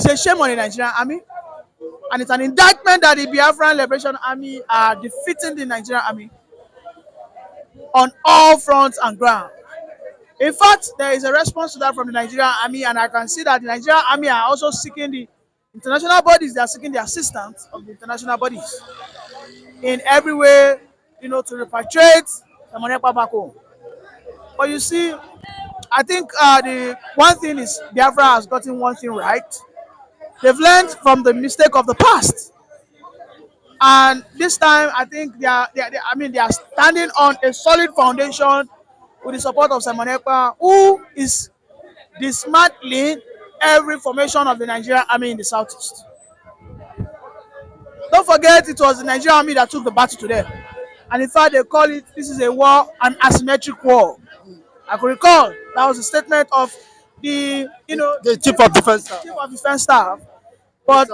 a shame on the Nigerian army, and it's an indictment that the Biafran Liberation Army are defeating the Nigerian army on all fronts and ground. In fact, there is a response to that from the Nigerian army, and I can see that the Nigerian army are also seeking the international bodies. They are seeking the assistance of the international bodies in every way, to repatriate the money back home. But you see, I think the one thing is Biafra has gotten one thing right. They've learned from the mistake of the past, and this time I think they are standing on a solid foundation with the support of Simon Ekpa, who is dismantling every formation of the Nigerian army in the southeast. Don't forget, it was the Nigerian army that took the battle to them, and in fact they call it this is a war, an asymmetric war. I could recall that was a statement of the chief of defense staff. Chief of defense staff. But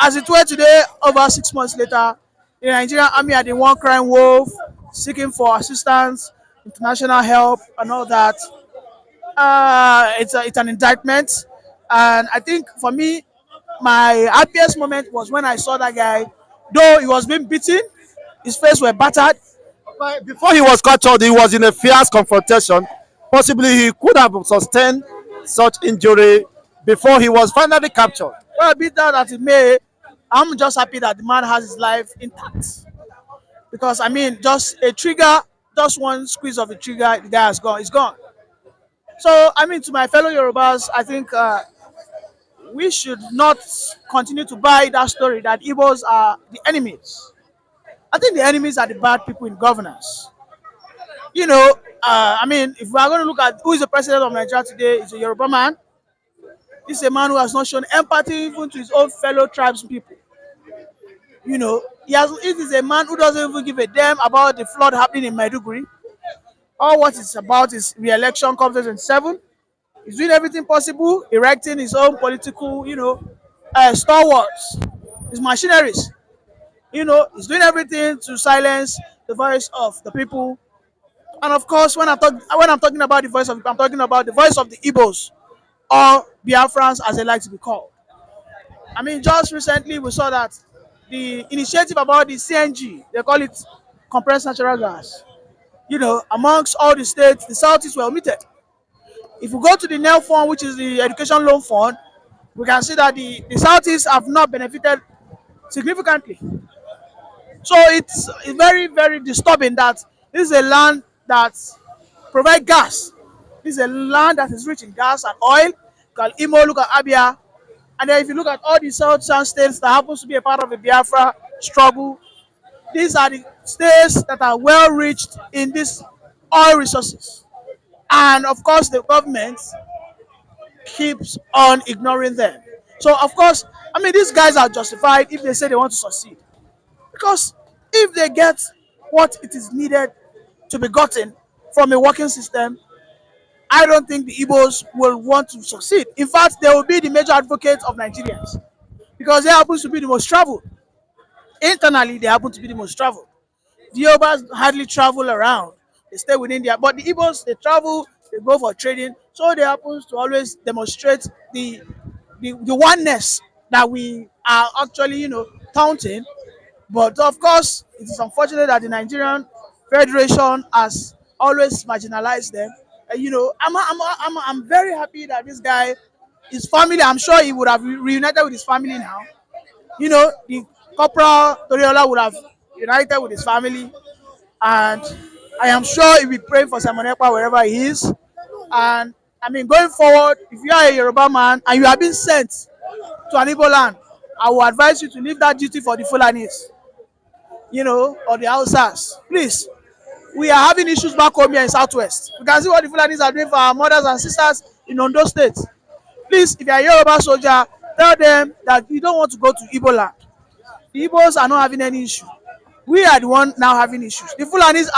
as it were today, over 6 months later, the Nigerian army are the one crying wolf, seeking for assistance, international help, and all that. It's an indictment, and I think for me, my happiest moment was when I saw that guy. Though he was being beaten, his face were battered. Before he was captured, he was in a fierce confrontation. Possibly he could have sustained such injury before he was finally captured. Well, be that as it may, I'm just happy that the man has his life intact. Because I mean, just a trigger, just one squeeze of the trigger, the guy has gone. He's gone. So I mean, to my fellow Yorubas, I think we should not continue to buy that story that Igbos are the enemies. I think the enemies are the bad people in governance. I mean, if we are going to look at who is the president of Nigeria today, it's a Yoruba man. He's a man who has not shown empathy even to his own fellow tribes people. It is a man who doesn't even give a damn about the flood happening in Maiduguri. All what it's about is re-election comes in 2007. He's doing everything possible, erecting his own political, stalwarts, his machineries. He's doing everything to silence the voice of the people. And of course, when I'm talking about the voice of the people, I'm talking about the voice of the Igbos, or Biafrans as they like to be called. I mean, just recently we saw that the initiative about the CNG, they call it compressed natural gas, amongst all the states, the Southeast were omitted. If we go to the NEL fund, which is the education loan fund, we can see that the Southeast have not benefited significantly. So it's very, very disturbing that this is a land that provides gas. This is a land that is rich in gas and oil. Look at Imo, look at Abia. And then if you look at all the southern states that happens to be a part of the Biafra struggle, these are the states that are well reached in these oil resources. And of course, the government keeps on ignoring them. So of course, I mean, these guys are justified if they say they want to succeed. Because if they get what it is needed to be gotten from a working system, I don't think the Igbos will want to succeed. In fact, they will be the major advocates of Nigerians because they happen to be the most traveled. Internally, they happen to be the most traveled. The Yorubas hardly travel around. They stay within their, but the Igbos, they travel, they go for trading. So they happen to always demonstrate the oneness that we are actually, counting. But of course, it is unfortunate that the Nigerian Federation has always marginalized them. I'm very happy that this guy, his family, I'm sure he would have reunited with his family now. The Corporal Toriola would have united with his family, and I am sure he'll be praying for Simon Ekpa wherever he is. And I mean, going forward, if you are a Yoruba man and you have been sent to an Igbo land, I will advise you to leave that duty for the Fulanis, or the Hausas. Please. We are having issues back home here in Southwest. We can see what the Fulanis are doing for our mothers and sisters in Ondo State. Please, if you are a Yoruba soldier, tell them that you don't want to go to Igbo land. The Igbos are not having any issue. We are the one now having issues. The Fulanis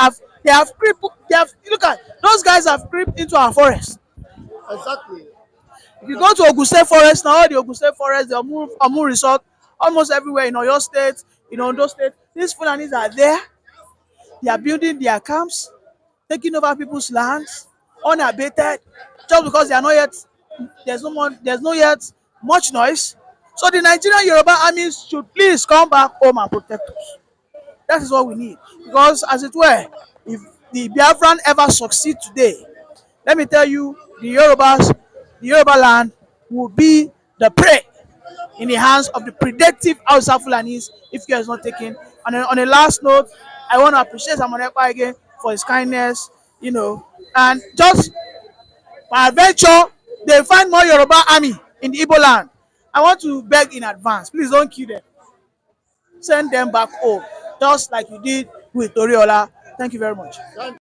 look at, those guys have creeped into our forest. Exactly. If you go to Ogun State Forest, now all the Ogun State Forest, the Amu Resort, almost everywhere in Oyo State, in Ondo State, these Fulanis are there. They are building their camps, taking over people's lands, unabated, just because they are not yet. There's no yet much noise. So the Nigerian Yoruba armies should please come back home and protect us. That is what we need. Because, as it were, if the Biafran ever succeed today, let me tell you, the Yoruba land will be the prey in the hands of the predictive Hausa Fulanis if care is not taken. And on a last note, I want to appreciate Samuel Ekpa again for his kindness, and just by adventure, they find more Yoruba army in the Igbo land. I want to beg in advance, please don't kill them. Send them back home, just like you did with Toriola. Thank you very much.